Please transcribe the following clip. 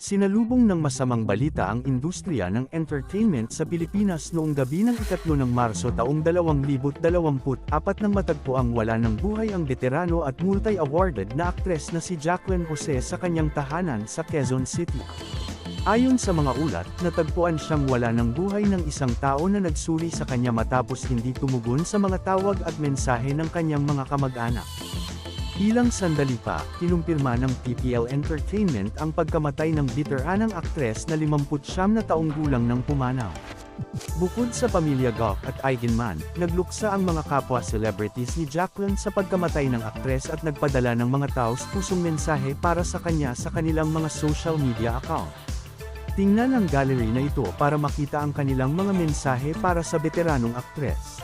Sinalubong ng masamang balita ang industriya ng entertainment sa Pilipinas noong gabi ng 3 ng Marso taong 2024 nang matagpo ang wala ng buhay ang veterano at multi-awarded na aktres na si Jacqueline Jose sa kanyang tahanan sa Quezon City. Ayon sa mga ulat, natagpuan siyang wala ng buhay ng isang tao na nagsuri sa kanya matapos hindi tumugon sa mga tawag at mensahe ng kanyang mga kamag-anak. Ilang sandali pa, kinumpirma ng PPL Entertainment ang pagkamatay ng veteranang aktres na 59 na taong gulang ng pumanaw. Bukod sa pamilya Gok at Eigenman, nagluksa ang mga kapwa celebrities ni Jacqueline sa pagkamatay ng aktres at nagpadala ng mga taos-pusong mensahe para sa kanya sa kanilang mga social media account. Tingnan ang gallery na ito para makita ang kanilang mga mensahe para sa veteranong aktres.